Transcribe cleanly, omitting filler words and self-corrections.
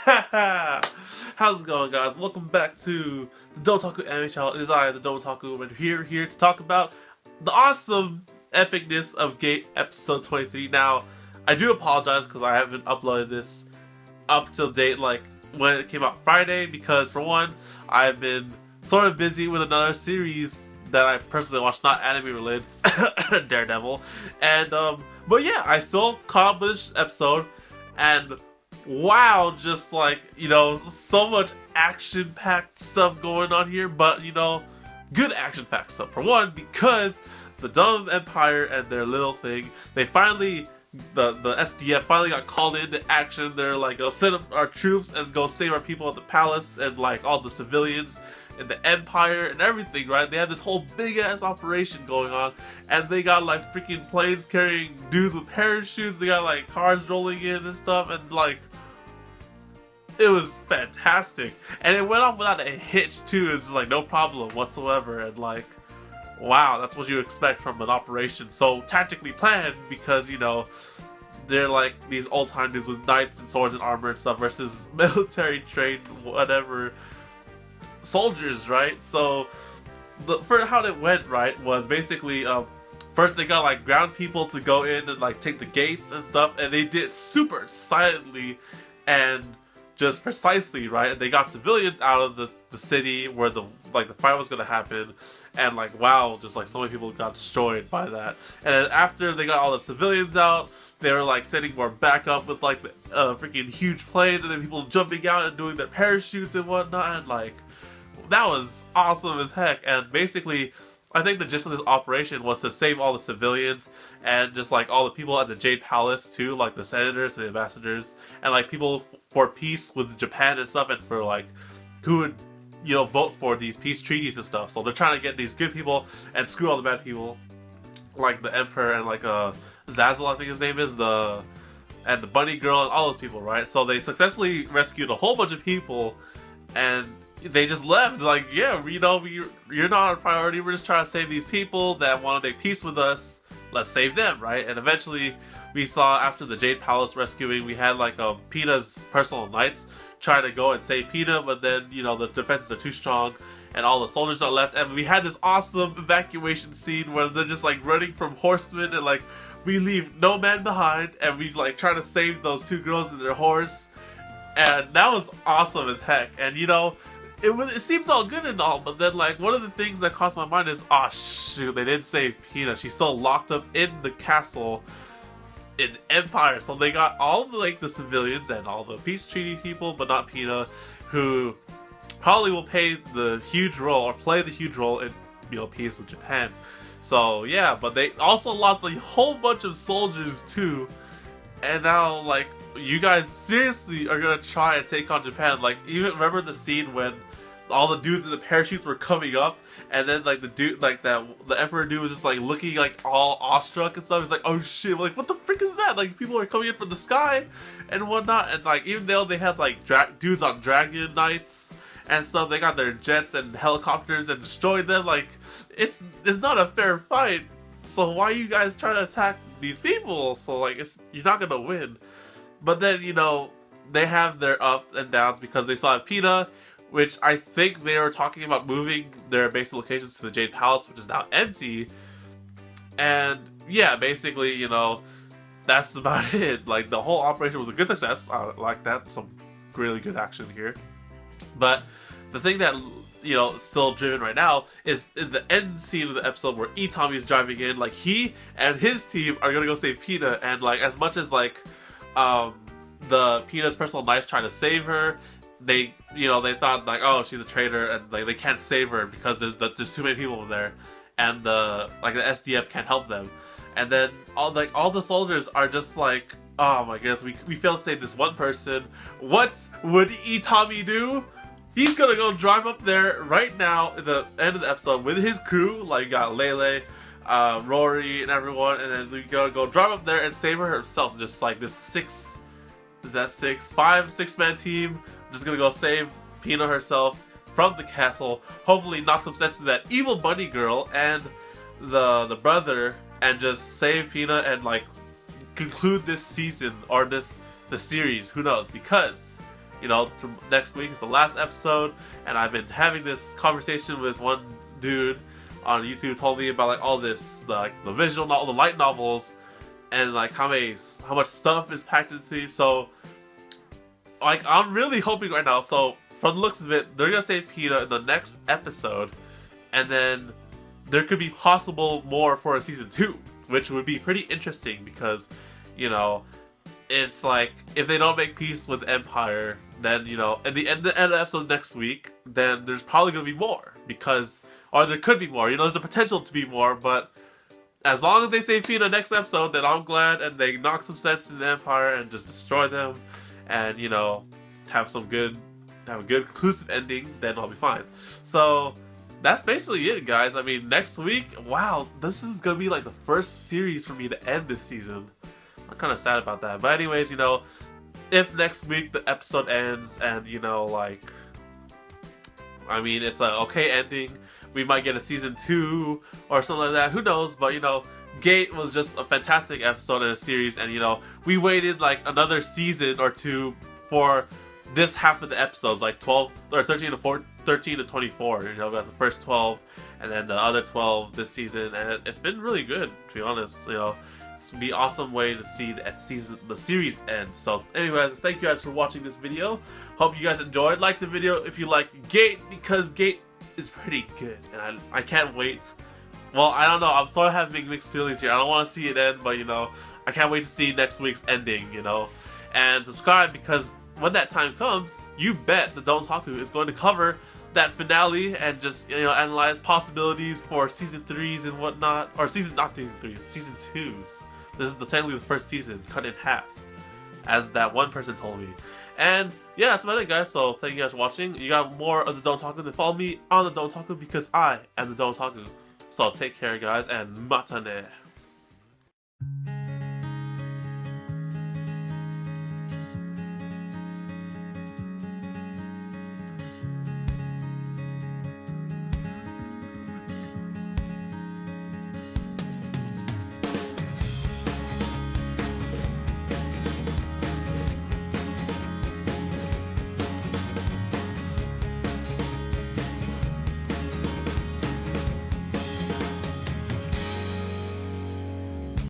How's it going, guys? Welcome back to the Dotaku Anime Channel. It is I, the Dotaku, and here to talk about the awesome epicness of Gate episode 23. Now, I do apologize because I haven't uploaded this up till date, like when it came out Friday, because for one, I've been sort of busy with another series that I personally watched, not anime related, Daredevil, and but yeah, I still caught up with this episode, and wow, just like, so much action-packed stuff going on here, but good action-packed stuff. For one, because the Dumb Empire and their little thing, they finally, the SDF finally got called into action. They're like, go send our troops and go save our people at the palace and like all the civilians and the Empire and everything, right? They have this whole big-ass operation going on, and they got like freaking planes carrying dudes with parachutes, they got like cars rolling in and stuff, and like, it was fantastic, and it went on without a hitch too. It's like no problem whatsoever, and like, wow, that's what you expect from an operation so tactically planned, because they're like these old-time dudes with knights and swords and armor and stuff versus military trained whatever soldiers, right? So for how it went, right, was basically first they got like ground people to go in and like take the gates and stuff, and they did super silently and just precisely, right? And they got civilians out of the city where the fight was gonna happen, and like, wow, just like so many people got destroyed by that. And then after they got all the civilians out, they were like sending more backup with like the freaking huge planes, and then people jumping out and doing their parachutes and whatnot, and like, that was awesome as heck. And basically, I think the gist of this operation was to save all the civilians and just like all the people at the Jade Palace too, like the senators and the ambassadors, and like people for peace with Japan and stuff, and for like who would vote for these peace treaties and stuff. So they're trying to get these good people and screw all the bad people, like the Emperor and like Zazzle, I think his name is, and the Bunny Girl and all those people, right? So they successfully rescued a whole bunch of people, and they just left, like, yeah, you're not a priority, we're just trying to save these people that want to make peace with us, let's save them, right? And eventually, we saw after the Jade Palace rescuing, we had like Pina's personal knights try to go and save Pina, but then, the defenses are too strong, and all the soldiers are left, and we had this awesome evacuation scene where they're just like running from horsemen, and like, we leave no man behind, and we like try to save those two girls and their horse, and that was awesome as heck. And it seems all good and all, but then like one of the things that crossed my mind is, oh shoot, they didn't save Pina. She's still locked up in the castle in Empire. So they got all the like the civilians and all the peace treaty people, but not Pina, who probably will play the huge role in peace with Japan. So yeah, but they also lost a whole bunch of soldiers too, and now like, you guys seriously are gonna try and take on Japan. Like, even remember the scene when all the dudes in the parachutes were coming up, and then like the dude, like the Emperor dude was just like looking like all awestruck and stuff. He's like, oh shit, like what the frick is that? Like, people are coming in from the sky and whatnot, and like, even though they had like dudes on dragon knights and stuff, they got their jets and helicopters and destroyed them. Like, it's not a fair fight. So why are you guys trying to attack these people? So like, you're not gonna win. But then, they have their ups and downs because they saw Pina, which I think they were talking about moving their basic locations to the Jade Palace, which is now empty. And yeah, basically, that's about it. Like, the whole operation was a good success. I like that. Some really good action here. But the thing that, still driven right now is in the end scene of the episode where Itami is driving in. Like, he and his team are gonna go save Pina, and like, as much as like, the Pina's personal knights trying to save her, they thought like, oh, she's a traitor, and like they can't save her because there's too many people there, and the SDF can't help them. And then all the soldiers are just like, oh my goodness, we failed to save this one person. What would Itami do? He's gonna go drive up there right now at the end of the episode with his crew, like got Lele, Rory and everyone, and then we gotta go drive up there and save her herself. Just like this 6-man team, just gonna go save Pina herself from the castle, hopefully knock some sense into that evil bunny girl and the brother, and just save Pina and like conclude this season or the series, who knows, because you know, next week is the last episode, and I've been having this conversation with one dude on YouTube, told me about like all this, like the visual novel, the light novels, and like how much stuff is packed into these. So like I'm really hoping right now. So from the looks of it, they're gonna save Peeta in the next episode, and then there could be possible more for a season 2, which would be pretty interesting because, you know, it's like if they don't make peace with Empire, then, you know, at the end of the episode next week, then there's probably gonna be more because, or there could be more. You know, there's a potential to be more, but as long as they save Peeta next episode, then I'm glad, and they knock some sense in the Empire and just destroy them, and, you know, have a good conclusive ending, then I'll be fine. So that's basically it, guys. I mean, next week, wow, this is gonna be like the first series for me to end this season. I'm kind of sad about that. But anyways, you know, if next week the episode ends and, you know, like, I mean, it's a okay ending, we might get a season 2 or something like that, who knows. But, you know, Gate was just a fantastic episode in a series, and, you know, we waited like another season or 2 for this half of the episodes, like 12 or 13 to 24. You know, we got the first 12 and then the other 12 this season, and it's been really good, to be honest. You know, it's gonna be an awesome way to see the series end. So anyways, thank you guys for watching this video. Hope you guys enjoyed. Like the video if you like Gate, because Gate is pretty good, and I can't wait. Well, I don't know, I'm sort of having mixed feelings here. I don't want to see it end, but, you know, I can't wait to see next week's ending, you know. And subscribe, because when that time comes, you bet the Dontaku is going to cover that finale and just, you know, analyze possibilities for season 3s and whatnot, or not season 3s, season 2s. This is technically the first season, cut in half, as that one person told me. And yeah, that's about it, guys. So thank you guys for watching. You got more of the Dontaku, then follow me on the Dontaku, because I am the Dontaku. So take care, guys, and matane.